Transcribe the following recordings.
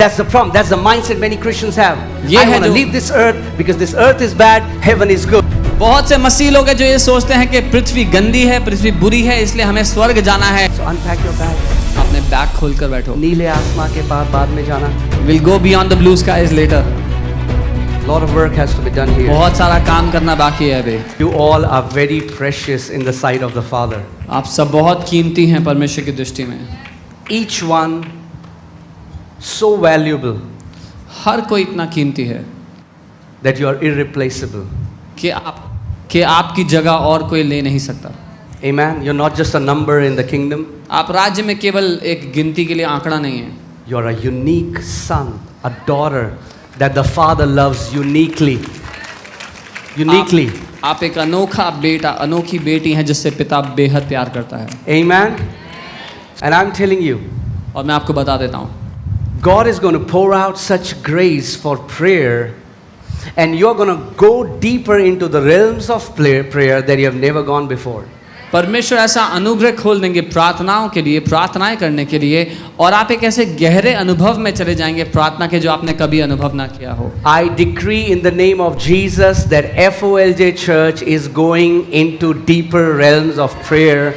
That's the problem. That's the mindset many Christians have. ये I है want to जो- leave this earth because this earth is bad, heaven is good. बहुत से मसीह लोग हैं जो ये सोचते हैं कि पृथ्वी गंदी है, पृथ्वी बुरी है, इसलिए हमें स्वर्ग जाना है। So unpack your bag. अपने बैग खोल कर बैठो। नीले आसमां के पार बाद में जाना. We'll go beyond the blue skies later. lot of work has to be done here. बहुत सारा काम करना बाकी है अभी। You all are very precious in the sight of the Father. आप सब बहुत कीमती हैं परमेश्वर की दृष्टि में। Each one so valuable हर कोई इतना कीमती है that you are irreplaceable. कि आपकी जगह और कोई ले नहीं सकता। Amen. You're not just a number in the kingdom. आप राज्य में केवल एक गिनती के लिए आंकड़ा नहीं है। You're a unique son, a daughter that the Father loves uniquely. Uniquely. आप एक अनोखा बेटा, अनोखी बेटी हैं जिससे पिता बेहद प्यार करता है। Amen. And I'm telling you, और मैं आपको बता देता हूँ, God is going to pour out such grace for prayer, and you're going to go deeper into the realms of prayer that you have never gone before. परमेश्वर ऐसा अनुग्रह खोल देंगे प्रार्थनाओं के लिए, प्रार्थनाएं करने के लिए, और आप एक ऐसे गहरे अनुभव में चले जाएंगे प्रार्थना के जो आपने कभी अनुभव ना किया हो। I decree in the name of Jesus that FOLJ Church is going into deeper realms of prayer.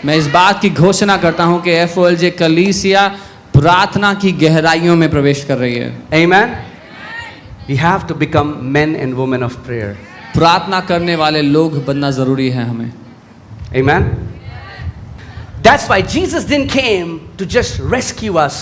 मैं इस बात की घोषणा करता हूं कि FOLJ कलीसिया प्रार्थना की गहराइयों में प्रवेश कर रही है। Amen. We have to become men and women of prayer. प्रार्थना करने वाले लोग बनना जरूरी है हमें। Amen. That's why Jesus didn't came to just rescue us.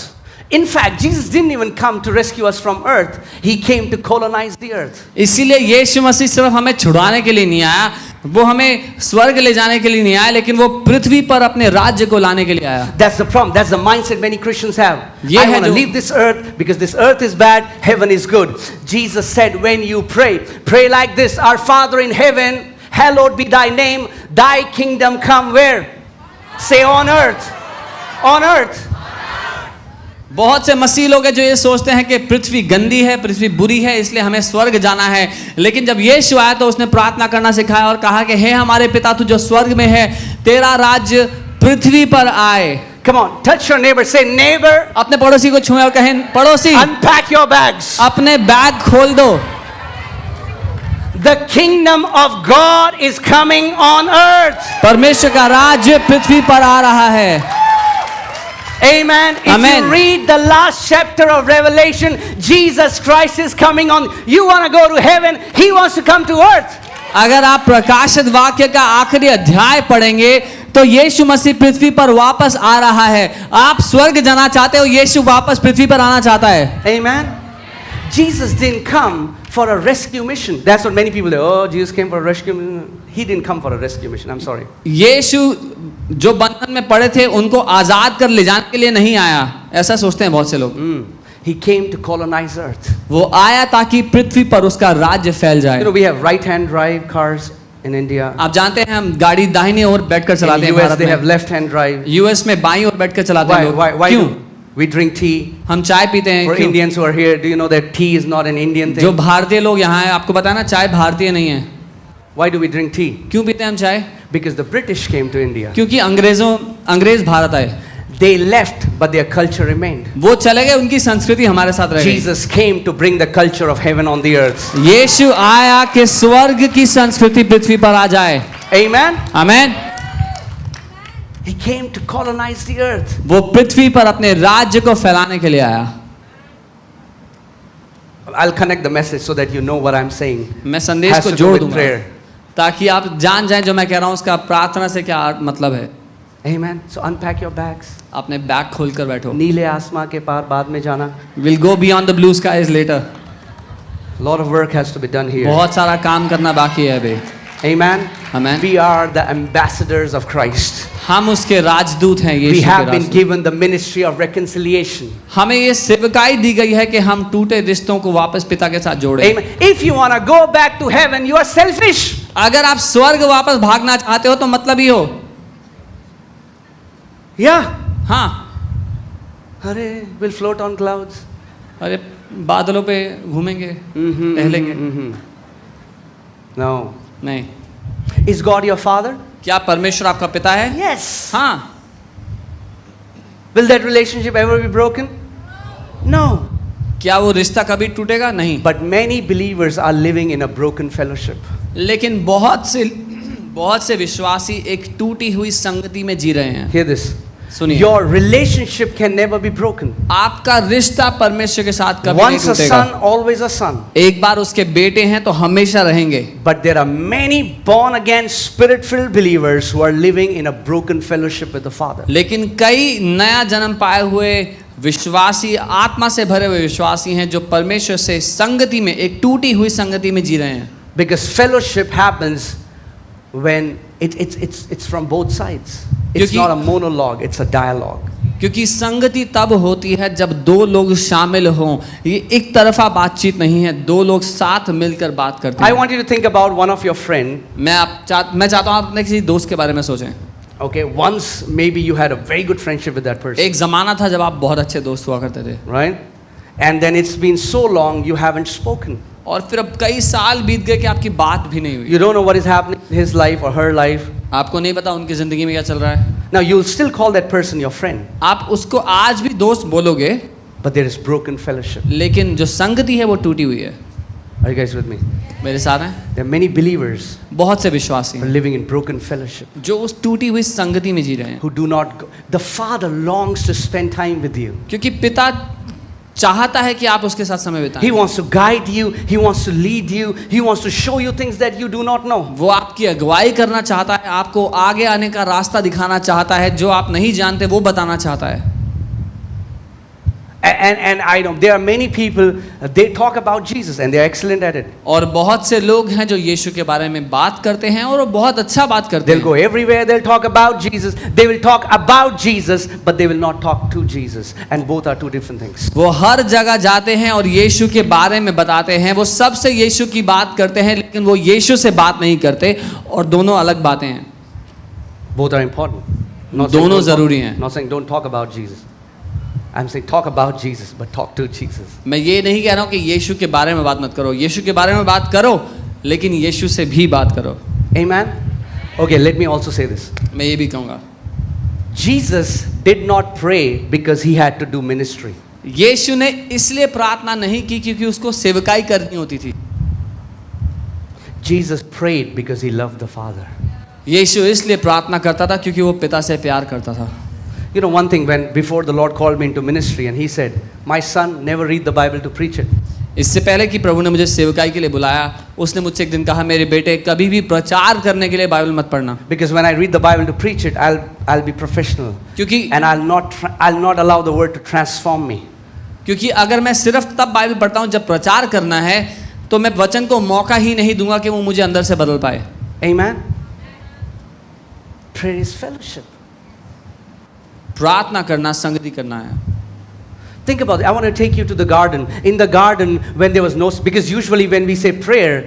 In fact, Jesus didn't even come to rescue us from earth. He came to colonize the earth. इसीलिए यीशु मसीह सिर्फ हमें छुड़ाने के लिए नहीं आया, वो हमें स्वर्ग ले जाने के लिए नहीं आया, लेकिन वो पृथ्वी पर अपने राज्य को लाने के लिए आया। That's the problem. That's the mindset many Christians have. ये I है want to जो- leave this earth because this earth is bad, heaven is good. Jesus said, when you pray, pray like this: Our Father in heaven, hallowed be thy name. Thy kingdom come where? Say on earth. On earth. बहुत से मसीह लोग हैं जो ये सोचते हैं कि पृथ्वी गंदी है, पृथ्वी बुरी है, इसलिए हमें स्वर्ग जाना है। लेकिन जब यीशु आया तो उसने प्रार्थना करना सिखाया और कहा कि हे हमारे पिता तू जो स्वर्ग में है, तेरा राज्य पृथ्वी पर आए। Come on, touch your neighbor. Say, neighbor, अपने पड़ोसी को छुए और कहें, पड़ोसी unpack your bags. अपने बैग खोल दो। The kingdom of God is coming on earth. परमेश्वर का राज्य पृथ्वी पर आ रहा है। Amen. If Amen. you read the last chapter of Revelation, Jesus Christ is coming on. You want to go to heaven, He wants to come to earth. अगर आप प्रकाशित वाक्य का आखिरी अध्याय पढ़ेंगे तो यीशु मसीह पृथ्वी पर वापस आ रहा है। आप स्वर्ग जाना चाहते हो, यीशु वापस पृथ्वी पर आना चाहता है। Amen. Jesus didn't come for a rescue mission. That's what many people say. Oh, Jesus came for a rescue mission. He didn't come for a rescue mission. I'm sorry. यीशु जो बंधन में पड़े थे उनको आजाद कर ले जाने के लिए नहीं आया, ऐसा सोचते हैं बहुत से लोग। He came to colonize earth. वो आया ताकि पृथ्वी पर उसका राज्य फैल You जाए। know, we have right-hand drive cars in India. आप जानते हैं हम गाड़ी दाहिनी ओर बैठकर चलाते In हैं US, भारत they have में। left-hand drive. यूएस में बाईं ओर बैठकर चलाते हैं लोग। Why क्यों? do we drink tea? हम चाय पीते हैं For क्यों? Indians who are here, do you know that tea is not an Indian जो thing? भारतीय लोग यहाँ हैं, आपको पता है ना चाय भारतीय नहीं है। Why do we drink tea? क्यों पीते हैं हम चाय? Because the British came to India. क्योंकि अंग्रेज भारत आए। They left, but their culture remained. वो चले गए, उनकी संस्कृति हमारे साथ रह गई। Jesus came to bring the culture of heaven on the earth. यीशु आया कि स्वर्ग की संस्कृति पृथ्वी पर आ जाए। Amen. Amen. He came to colonize the earth. वो पृथ्वी पर अपने राज्य को फैलाने के लिए आया। I'll connect the message so that you know what I'm saying. मैं संदेश Has को to do जोड़ with दूंगा prayer. ताकि आप जान जाएं जो मैं कह रहा हूँ उसका प्रार्थना से क्या मतलब है। Amen. So unpack your bags. अपने बैग खोल कर बैठो। नीले आसमां के पार बाद में जाना. We'll go beyond the blue skies later. A lot of work has to be done here. बहुत सारा काम करना बाकी है अभी। Amen. Amen. We are the ambassadors of Christ. हम उसके राजदूत हैं। We यीशु have के been राजदूत। given the ministry of reconciliation. हमें ये सेवकाई दी गई है कि हम टूटे रिश्तों को वापस पिता के साथ जोड़ें। Amen. If you want to go back to heaven, you are selfish. अगर आप स्वर्ग वापस भागना चाहते हो तो मतलब ही हो। Yeah. हाँ, अरे, we'll float on clouds. अरे बादलों पे घूमेंगे, टहलेंगे। No. नहीं। Is God your father? क्या परमेश्वर आपका पिता है? Yes. हाँ। Will that relationship ever be broken? No. क्या वो रिश्ता कभी टूटेगा? नहीं। But many believers are living in a broken fellowship. लेकिन बहुत से विश्वासी एक टूटी हुई संगति में जी रहे हैं। Hear this. सुनिए, Your relationship can never be broken. आपका रिश्ता परमेश्वर के साथ कभी नहीं Once a टूटेगा। son, always a son. एक बार उसके बेटे हैं तो हमेशा रहेंगे। But there are many born again spirit filled believers who are living in a broken fellowship with the Father. लेकिन कई नया जन्म पाए हुए विश्वासी, आत्मा से भरे हुए विश्वासी हैं जो परमेश्वर से संगति में, एक टूटी हुई संगति में जी रहे हैं। Because fellowship happens when it's from both sides. It's क्योंकि- not a monologue, it's a dialogue. क्योंकि संगति तब होती है जब दो लोग शामिल हों। ये एक तरफा बातचीत नहीं है, दो लोग साथ मिलकर बात करते I हैं। want you to think about one of your friend. मैं चाहता हूँ आप अपने किसी दोस्त के बारे में सोचें। Okay, once maybe you had a very good friendship with that person, एक जमाना था जब आप बहुत अच्छे दोस्त हुआ करते थे, right? And then it's been so long you haven't spoken. और फिर अब कई साल बीत गए कि आपकी बात भी नहीं हुई। You don't know what is happening in his life or her life. आपको नहीं पता उनकी जिंदगी में क्या चल रहा है। Now you'll still call that person your friend, आप उसको आज भी दोस्त बोलोगे, but there is broken fellowship. लेकिन जो संगति है वो टूटी हुई है। Are you guys with me? मेरे साथ हैं? There are many believers बहुत से विश्वासी who are हैं living in broken fellowship, जो उस टूटी हुई संगति में जी रहे हैं, who do not go. The Father longs to spend time with you. क्योंकि पिता चाहता है कि आप उसके साथ समय He बिताएं। wants to guide you, He wants to lead you, He wants to show you things that you do not know. वो आपकी अगुवाई करना चाहता है, आपको आगे आने का रास्ता दिखाना चाहता है, जो आप नहीं जानते वो बताना चाहता है। And I know there are many people, they talk about Jesus and they're excellent at it. और बहुत से लोग हैं जो यीशु के बारे में बात करते हैं और वो बहुत अच्छा बात करते They'll go हैं। everywhere, they'll talk about Jesus. They will talk about Jesus, but they will not talk to Jesus. And both are two different things. वो हर जगह जाते हैं और यीशु के बारे में बताते हैं, वो सबसे यीशु की बात करते हैं, लेकिन वो यीशु से बात नहीं करते, और दोनों अलग बातें हैं। Both are important. दोनों saying don't जरूरी talk- हैं। Not saying don't talk about Jesus. I'm saying talk about Jesus, but talk to Jesus. मैं ये नहीं कह रहा हूँ कि यीशु के बारे में बात मत करो, यीशु के बारे में बात करो, लेकिन यीशु से भी बात करो। Amen? Okay, let me also say this. मैं ये भी कहूँगा, Jesus did not pray because he had to do ministry. यीशु ने इसलिए प्रार्थना नहीं की क्योंकि उसको सेवकाई करनी होती थी। Jesus prayed because he loved the Father. यीशु इसलिए प्रार्थना करता था क्योंकि वो पिता से प्यार करता था। You know one thing, when before the Lord called me into ministry and he said, my son, never read the Bible to preach it. इससे पहले कि प्रभु ने मुझे सेवकाई के लिए बुलाया, उसने मुझसे एक दिन कहा, मेरे बेटे कभी भी प्रचार करने के लिए बाइबल मत पढ़ना, Because when I read the Bible to preach it, I'll be professional क्योंकि and I'll not allow the word to transform me. अगर मैं सिर्फ तब बाइबल पढ़ता हूँ जब प्रचार करना है, तो मैं वचन को मौका ही नहीं दूंगा कि वो मुझे अंदर से बदल पाए। Amen? Prayer is fellowship. प्रार्थना करना संगति करना है। Think about it. I want to take you to the garden. In the garden, when there was no, because usually when we say prayer,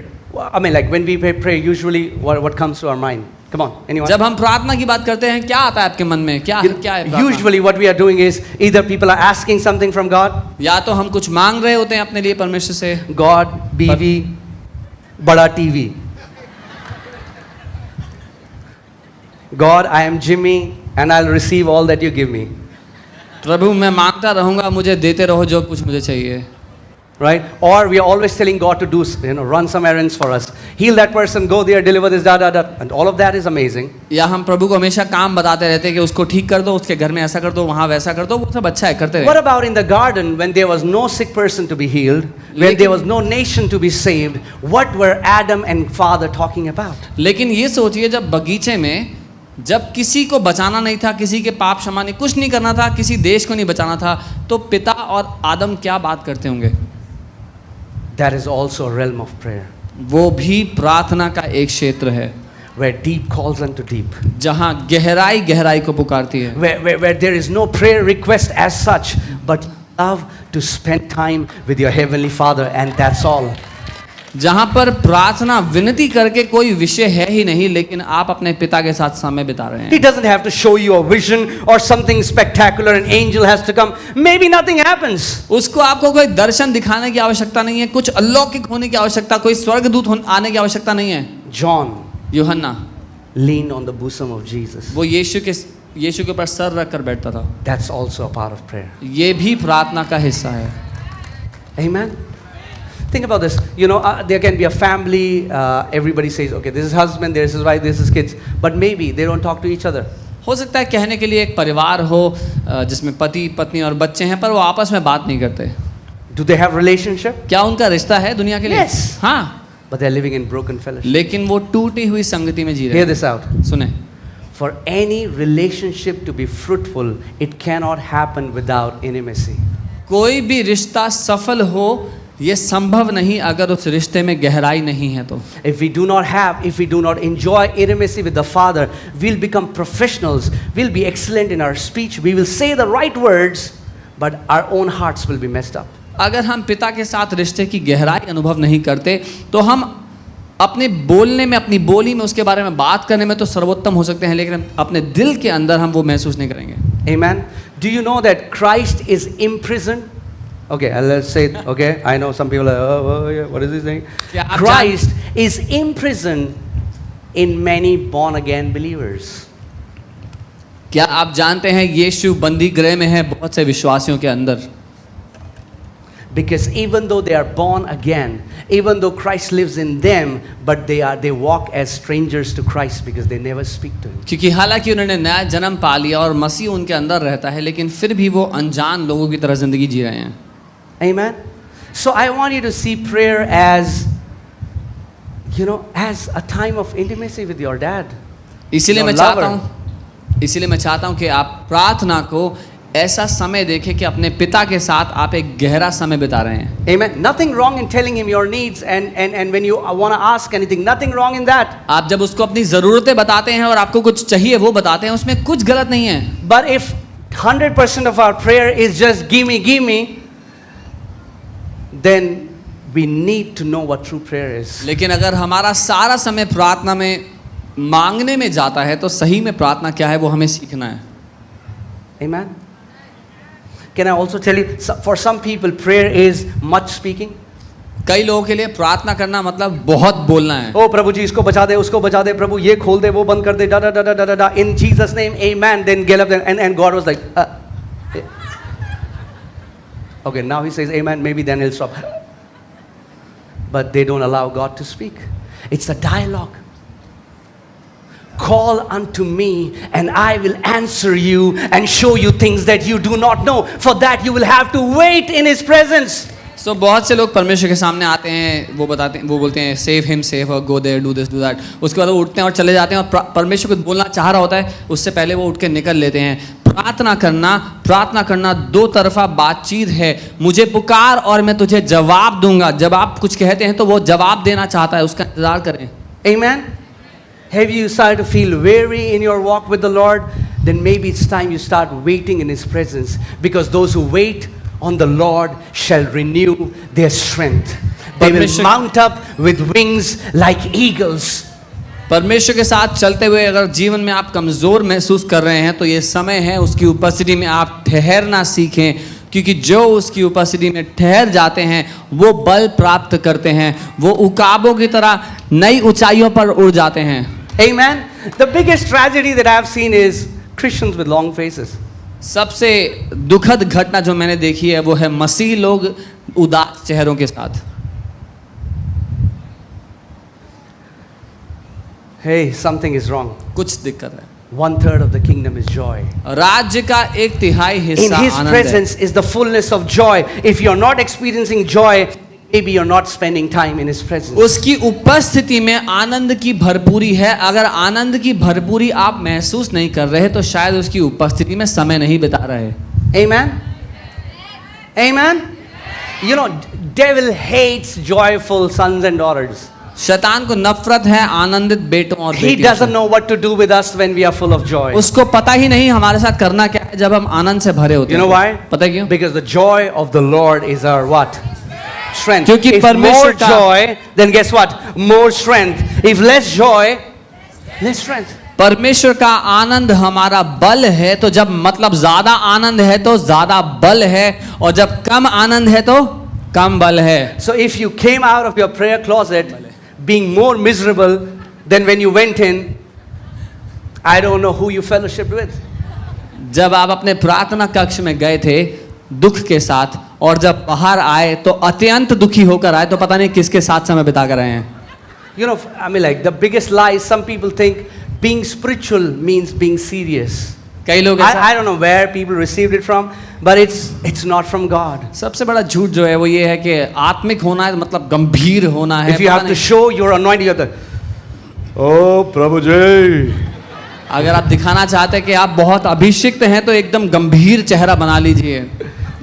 I mean like when we pray, usually what comes to our mind? Come on, anyone? जब हम प्रार्थना की बात करते हैं, क्या आता है आपके मन में? क्या है प्रार्थना? Usually what we are doing is either people are asking something from God. या तो हम कुछ मांग रहे होते हैं अपने लिए परमेश्वर से, God, बीवी, बड़ा TV. God, I am Jimmy and I'll receive all that you give me. प्रभु मैं मांगता रहूंगा, मुझे देते रहो जो कुछ मुझे चाहिए। Right? Or we are always telling God to do, run some errands for us. Heal that person, go there, deliver this, da da da. And all of that is amazing. या हम प्रभु को हमेशा काम बताते रहते हैं कि उसको ठीक कर दो, उसके घर में ऐसा कर दो, वहाँ वैसा कर दो, वो सब अच्छा है, करते What रहे। about in the garden when there was no sick person to be healed, when there was no nation to be saved? What were Adam and Father talking about? लेकिन ये सोचिए, जब बगीचे में जब किसी को बचाना नहीं था, किसी के पाप क्षमा नहीं, कुछ नहीं करना था, किसी देश को नहीं बचाना था, तो पिता और आदम क्या बात करते होंगे? That is also a realm of prayer, वो भी प्रार्थना का एक क्षेत्र है, where deep calls unto deep, जहाँ गहराई गहराई को पुकारती है, where there is no prayer request as such, but love to spend time with your heavenly Father, and that's all. जहाँ पर प्रार्थना विनती करके कोई विषय है ही नहीं, लेकिन आप अपने पिता के साथ समय बिता रहे He हैं। doesn't have to show you a vision or something spectacular, an angel has to come. Maybe nothing happens. उसको आपको कोई दर्शन दिखाने की आवश्यकता नहीं है, कुछ अलौकिक होने की आवश्यकता, कोई स्वर्गदूत आने की आवश्यकता नहीं है। John यूहन्ना leaned on the bosom of Jesus. वो यीशु के यीशु के ऊपर सर रख कर बैठता था। That's also a part of prayer. ये भी प्रार्थना का हिस्सा है। Amen. Think about this. You know, there can be a family. Everybody says, okay, this is husband, this is wife, this is kids. But maybe they don't talk to each other. हो सकता है कहने के लिए एक परिवार हो जिसमें पति पत्नी और बच्चे हैं, पर वो आपस में बात नहीं करते। Do they have relationship? क्या उनका रिश्ता है दुनिया के लिए? Yes. हाँ, But they're living in broken fellowship. लेकिन वो टूटी हुई संगति में जी रहे Hear हैं। this out. सुने, For any relationship to be fruitful, it cannot happen without intimacy. कोई भी रिश्ता सफल हो ये संभव नहीं अगर उस रिश्ते में गहराई नहीं है तो। If we do not enjoy intimacy with the Father, we'll become professionals, we'll be excellent in our speech, we will say the right words, but our own hearts will be messed up. अगर हम पिता के साथ रिश्ते की गहराई अनुभव नहीं करते तो हम अपने बोलने में, अपनी बोली में, उसके बारे में बात करने में तो सर्वोत्तम हो सकते हैं, लेकिन अपने दिल के अंदर हम वो महसूस नहीं करेंगे। Amen. Do you know that Christ is imprisoned? Okay, let's say it. Okay, I know some people are, oh yeah, what is he saying? Yeah, Christ is imprisoned in many born again believers. क्या आप जानते हैं यीशु बंदी गृह में है बहुत से विश्वासियों के अंदर? Because even though they are born again, even though Christ lives in them, but they walk as strangers to Christ because they never speak to him. क्योंकि हालांकि उन्होंने नया जन्म पा लिया और मसीह उनके अंदर रहता है, लेकिन फिर भी वो अनजान लोगों की तरह जिंदगी जी रहे हैं। Amen. So I want you to see prayer as, you know, as a time of intimacy with your dad. इसीलिए your मैं lover. चाहता हूँ कि आप प्रार्थना को ऐसा समय देखें कि अपने पिता के साथ आप एक गहरा समय बिता रहे हैं। Amen. Nothing wrong in telling him your needs and when you want to ask anything, nothing wrong in that. आप जब उसको अपनी ज़रूरतें बताते हैं और आपको कुछ चाहिए वो बताते हैं, उसमें कुछ गलत नहीं है। But if 100% of our prayer is just give me, then we need to know what true prayer is. लेकिन अगर हमारा सारा समय प्रार्थना में मांगने में जाता है तो सही में प्रार्थना क्या है वो हमें सीखना है। Amen. Can I also tell you, for some people prayer is much speaking. कई लोगों के लिए प्रार्थना करना मतलब बहुत बोलना है। Oh प्रभु जी इसको बचा दे, उसको बचा दे, प्रभु ये खोल दे, वो बंद कर दे, da. In Jesus name, amen. Then get up and God was like, okay, now he says amen, maybe then he'll stop. But they don't allow God to speak. It's a dialogue. Call unto me and I will answer you and show you things that you do not know. For that you will have to wait in his presence. So बहुत से लोग परमेश्वर के सामने आते हैं, वो बोलते हैं सेव हिम सेव और go there do this do that. उसके बाद वो उठते हैं और चले जाते हैं और परमेश्वर को बोलना चाह रहा होता है, उससे पहले वो उठ के निकल लेते हैं। प्रार्थना करना दो तरफा बातचीत है। मुझे पुकार और मैं तुझे जवाब दूंगा। जब आप कुछ कहते हैं तो वो जवाब देना चाहता है, उसका इंतजार करें। Amen. Have you started to feel weary in your walk with the Lord? Then maybe it's time you start waiting in his presence, because those who wait on the Lord shall renew their strength. They will mount up with wings like eagles. परमेश्वर के साथ चलते हुए अगर जीवन में आप कमज़ोर महसूस कर रहे हैं तो ये समय है उसकी उपस्थिति में आप ठहरना सीखें, क्योंकि जो उसकी उपस्थिति में ठहर जाते हैं वो बल प्राप्त करते हैं, वो उकाबों की तरह नई ऊंचाइयों पर उड़ जाते हैं। Amen. The biggest tragedy that I've seen is Christians with long faces. सबसे दुखद घटना जो मैंने देखी है वो है मसीह लोग उदास चेहरों के साथ। Hey, something is wrong. कुछ दिक्कत है। 1/3 of the kingdom is joy. राज्य का 1/3 In हिस्सा his आनंद है। presence is the fullness of joy. If you're not experiencing joy, maybe you're not spending time in his presence. उसकी उपस्थिति में आनंद की भरपूरी है। अगर आनंद की भरपूरी आप महसूस नहीं कर रहे तो शायद उसकी उपस्थिति में समय नहीं बिता रहे। Amen. Amen. You know, devil hates joyful sons and daughters. शैतान को नफरत है आनंदित बेटों और He बेटियों doesn't से। know what to do with us when we are full of joy. उसको पता ही नहीं हमारे साथ करना क्या है जब हम आनंद से भरे होते You हैं। know why? पता है क्यों? Because the joy of the Lord is our what? Strength. क्योंकि If परमेश्वर more का- joy, then guess what? More strength. If less joy, less strength. परमेश्वर का आनंद हमारा बल है, तो जब मतलब ज्यादा आनंद है तो ज्यादा बल है, और जब कम आनंद है तो कम बल है। So if you came out of your prayer closet being more miserable than when you went in, I don't know who you fellowshiped with. जब आप अपने प्रार्थना कक्ष में गए थे दुख के साथ और जब बाहर आए तो अत्यंत दुखी होकर आए, तो पता नहीं किसके साथ समय बिता कर आए हैं। You know, I mean, like the biggest lie, some people think being spiritual means being serious. कई लोग I don't know where people received it from, but it's not from God. सबसे बड़ा झूठ जो है वो ये है कि आत्मिक होना है मतलब गंभीर होना है। If you have to show your anointing, you have to, oh प्रभु जी, अगर आप दिखाना चाहते हैं कि आप बहुत अभिषिक्त हैं तो एकदम गंभीर चेहरा बना लीजिए।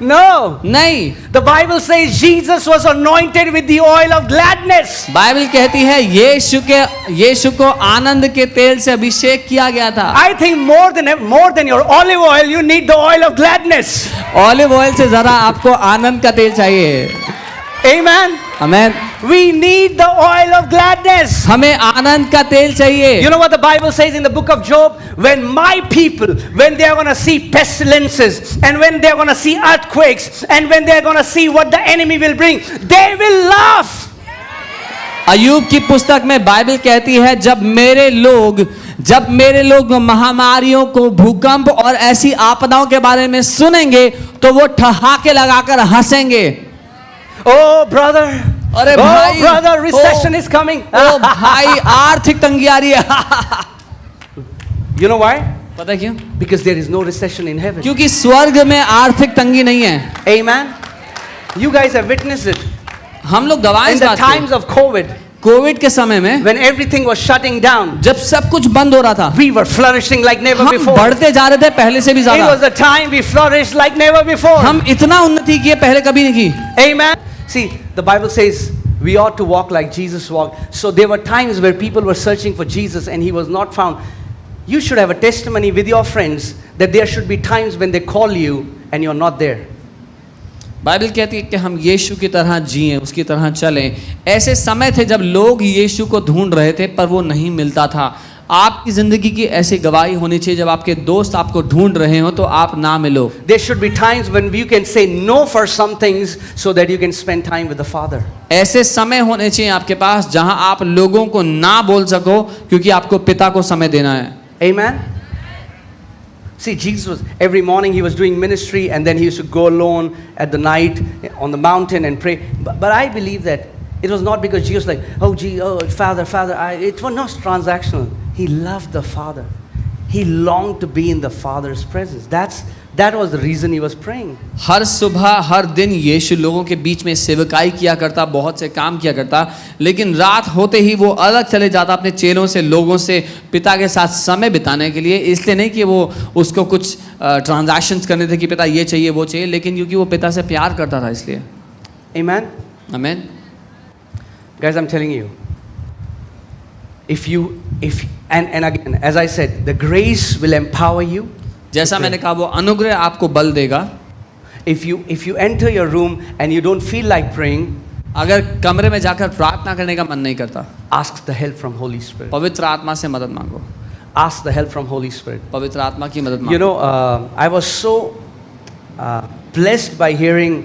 no. नहीं, The Bible says Jesus was anointed with the oil of gladness. Bible कहती है यीशु को आनंद के तेल से अभिषेक किया गया था। I think more than your olive oil, you need the oil of gladness. Olive oil से जरा आपको आनंद का तेल चाहिए। Amen. Amen. We need the oil of gladness. हमें आनंद का तेल चाहिए। You know what the Bible says in the book of Job? When my people, when they are going to see pestilences, and when they are going to see earthquakes, and when they are going to see what the enemy will bring, they will laugh. अय्यूब की पुस्तक में Bible कहती है जब मेरे लोग महामारियों को, भूकंप और ऐसी आपदाओं के बारे में सुनेंगे तो वो ठहाके लगाकर हंसेंगे। Oh brother, अरे oh भाई, brother, recession is coming. ओ भाई आर्थिक तंगी आ रही है। You know why? पता है क्यों? Because there is no recession in heaven. क्योंकि स्वर्ग में आर्थिक तंगी नहीं है। Amen. You guys have witnessed it. हम लोग गवाह In इस the बात times के। of COVID, कोविड के समय में when everything was shutting down, जब सब कुछ बंद हो रहा था, we were flourishing like never हम before. बढ़ते जा रहे थे पहले से भी It ज्यादा। was a time we flourished like never before. हम इतना उन्नति किए पहले कभी नहीं की। Amen. See, the Bible says we ought to walk like Jesus walked. So there were times where people were searching for Jesus and he was not found. You should have a testimony with your friends that there should be times when they call you and you're not there. Bible कहती है कि हम यीशु की तरह जिएं, उसकी तरह चलें। ऐसे समय थे जब लोग यीशु को ढूंढ रहे थे पर वो नहीं मिलता था। आपकी जिंदगी की ऐसी गवाही होनी चाहिए जब आपके दोस्त आपको ढूंढ रहे हो तो आप ना मिलो। There should be times when you can say no for some things so that you can spend time with the Father. ऐसे समय होने चाहिए आपके पास जहां आप लोगों को ना बोल सको क्योंकि आपको पिता को समय देना है। Amen. See, Jesus was, every morning he was doing ministry and then he used to go alone at the night on the mountain and pray. But I believe that it was not because Jesus was like, oh Father, it was not transactional. He loved the Father. He longed to be in the Father's presence. That was the reason he was praying. हर सुबह हर दिन यीशु लोगों के बीच में सेवकाई किया करता, बहुत से काम किया करता, लेकिन रात होते ही वो अलग चले जाता अपने चेलों से, लोगों से, पिता के साथ समय बिताने के लिए। इसलिए नहीं कि वो उसको कुछ ट्रांजैक्शंस करने थे कि पिता ये चाहिए वो चाहिए, लेकिन क्योंकि वो पिता से प्यार करता था इसलिए। Amen. आमीन। Guys, I'm telling you, and again, as I said, the grace will empower you. जैसा मैंने कहा वो अनुग्रह आपको बल देगा। If you enter your room and you don't feel like praying, अगर कमरे में जाकर प्रार्थना करने का मन नहीं करता, ask the help from Holy Spirit. पवित्र आत्मा से मदद मांगो। Ask the help from Holy Spirit. पवित्र आत्मा की मदद You मांगो। know, I was so blessed by hearing,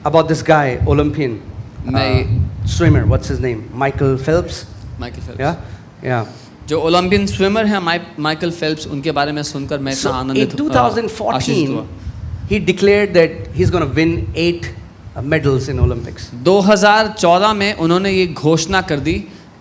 about this guy, Olympian swimmer. What's his name? Michael Phelps. Michael Phelps. Yeah. जो ओलंपियन स्विमर है माइकल फेल्प्स, उनके बारे में सुनकर मैं इतना So in आनंदित आशीषित हुआ। 2014, he declared that he's going to win 8 medals in Olympics. 2014 में उन्होंने ये घोषणा कर दी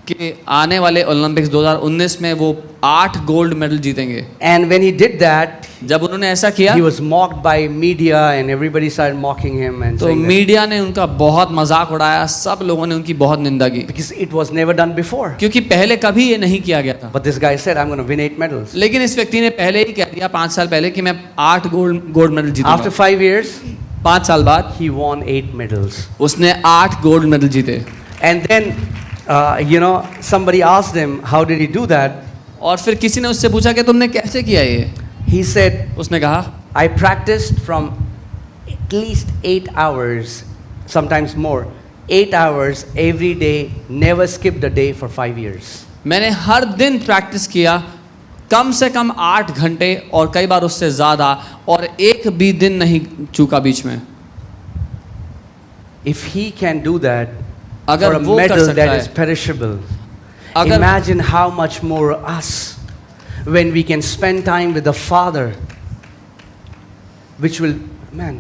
कि आने वाले ओलंपिक्स 2019 में वो 8 गोल्ड मेडल जीतेंगे। And when he did that, जब उन्होंने ऐसा किया he was mocked by media and everybody started mocking him and तो saying that, मीडिया ने उनका बहुत मजाक उड़ाया, सब लोगों ने उनकी बहुत निंदा की because it was never done before. क्योंकि पहले कभी ये नहीं किया गया था। But this guy said, I'm going to win 8 medals. लेकिन इस व्यक्ति ने पहले ही कह दिया 5 साल पहले कि मैं 8 गोल्ड मेडल जीतूंगा। After 5 years, 5 साल बाद he won 8 medals. उसने 8 गोल्ड मेडल जीते। And then, somebody asked him, how did he do that? और फिर किसी ने उससे पूछा कि तुमने कैसे किया ये? He said, उसने कहा I practiced from at least 8 hours, sometimes more, 8 hours every day, never skipped a day for 5 years. मैंने हर दिन प्रैक्टिस किया कम से कम 8 घंटे और कई बार उससे ज़्यादा, और एक भी दिन नहीं चूका बीच में। If he can do that अगर for a वो कर medal सकता that है, is perishable, अगर imagine how much more us. when we can spend time with the Father, which will, man,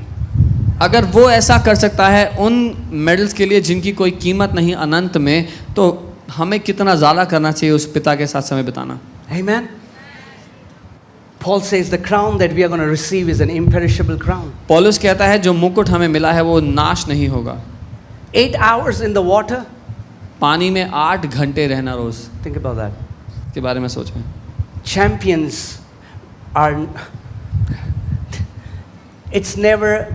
अगर वो ऐसा कर सकता है उन मेडल्स के लिए जिनकी कोई कीमत नहीं अनंत में, तो हमें कितना ज़्यादा करना चाहिए उस पिता के साथ समय बिताना। amen. Paul says the crown that we are going to receive is an imperishable crown. पौलुस कहता है जो मुकुट हमें मिला है वो नाश नहीं होगा। 8 hours in the water. पानी में 8 घंटे रहना रोज, Think about that. के बारे में सोचें। Champions are,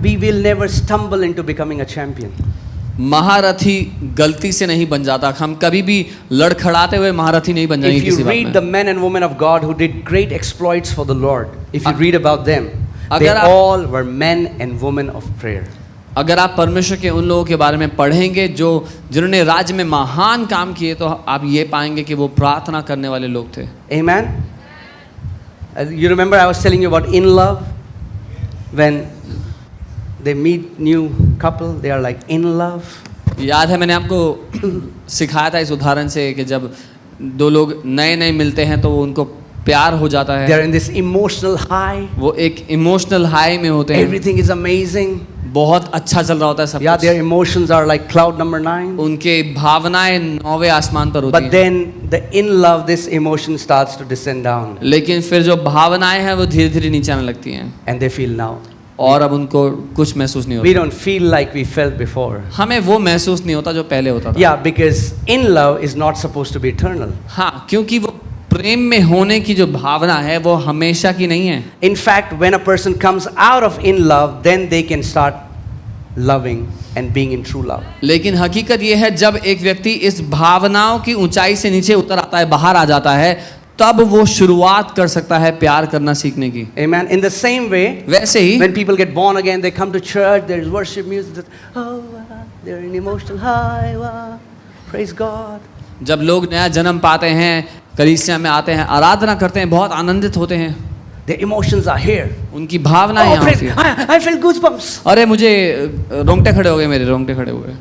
we will never stumble into becoming a champion. महारथी गलती से नहीं बन जाता। हम कभी भी लड़खड़ाते हुए महारथी नहीं बन जाएंगे If you किसी बात read में। the men and women of God who did great exploits for the Lord, if you read about them, they अगर आप- all were men and women of prayer. अगर आप परमेश्वर के उन लोगों के बारे में पढ़ेंगे जिन्होंने राज्य में महान काम किए, तो आप ये पाएंगे कि वो प्रार्थना करने वाले लोग थे। Amen. You remember I was telling you about in love, when they meet new couple, they are like in love. याद है मैंने आपको सिखाया था इस उदाहरण से कि जब दो लोग नए नए मिलते हैं तो उनको प्यार हो जाता They are है। in this emotional high. वो एक इमोशनल हाई में होते हैं, Everything is amazing. बहुत अच्छा चल रहा होता है सब Yeah, their कुछ। emotions are like cloud number 9. उनके भावनाएं 9वें आसमान पर होती But हैं। then the in love, this emotion starts to descend down, लेकिन फिर जो भावनाएं हैं वो धीरे धीरे नीचे आने लगती हैं and they feel now. और अब उनको कुछ महसूस नहीं We होता। don't feel like we felt before. हमें वो महसूस नहीं होता जो पहले होता था। Yeah, because in love is not supposed to be eternal. हाँ, क्योंकि वो प्रेम में होने की जो भावना है वो हमेशा की नहीं है। In fact, when a person comes out of in love, then they can start loving and being in true love. लेकिन हकीकत ये है जब एक व्यक्ति इस भावनाओं की ऊंचाई से नीचे उतर आता है, बाहर आ जाता है, तब वो शुरुआत कर सकता है प्यार करना सीखने की। Amen. In the same way, वैसे ही when people get born again, they come to church, there's worship music, oh, they're in emotional high, wow, praise God. जब लोग नया जन्म पाते हैं, कलीसिया में आते हैं, आराधना करते हैं, बहुत आनंदित होते हैं, Their emotions are here. उनकी भावना Oh, यहाँ praise, होती है। I felt goosebumps. अरे मुझे रोंगटे खड़े हो गए, मेरे रोंगटे खड़े हो गए।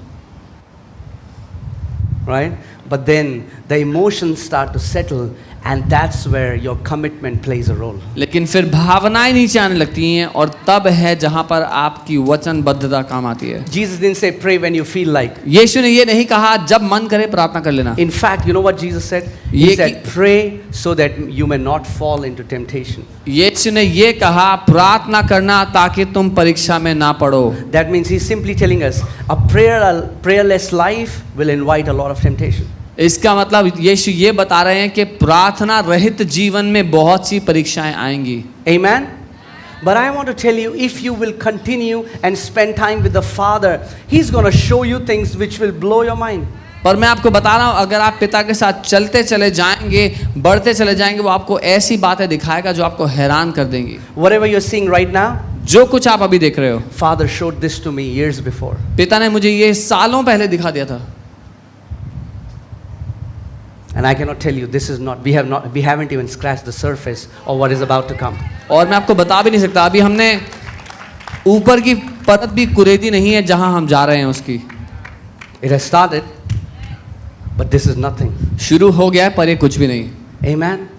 Right? But then the emotions start to settle, and that's where your commitment plays a role. लेकिन फिर भावनाएं नीचे आने लगती हैं और तब है जहां पर आपकी वचनबद्धता काम आती है। Jesus didn't say pray when you feel like. यीशु ने ये नहीं कहा जब मन करे प्रार्थना कर लेना। In fact, you know what Jesus said? ये He said, कि- pray so that you may not fall into temptation. यीशु ने ये कहा प्रार्थना करना ताकि तुम परीक्षा में ना पड़ो। That means he's simply telling us a prayerless life will invite a lot of temptation. इसका मतलब यीशु ये बता रहे हैं कि प्रार्थना रहित जीवन में बहुत सी परीक्षाएं आएंगी। Amen? But I want to tell you, if you will continue and spend time with the Father, He's going to show you things which will blow your mind. पर मैं आपको बता रहा हूँ अगर आप पिता के साथ चलते चले जाएंगे, बढ़ते चले जाएंगे, वो आपको ऐसी बातें दिखाएगा जो आपको हैरान कर देंगी। Whatever you're seeing right now, जो कुछ आप अभी देख रहे हो, Father showed this to me years before. पिता ने मुझे ये सालों पहले दिखा दिया था। And I cannot tell you, we haven't even scratched the surface of what is about to come. और मैं आपको बता भी नहीं सकता, अभी हमने ऊपर की परत भी कुरेदी नहीं है जहां हम जा रहे हैं उसकी। It has started, but this is nothing. शुरू हो गया है पर ये कुछ भी नहीं। Amen?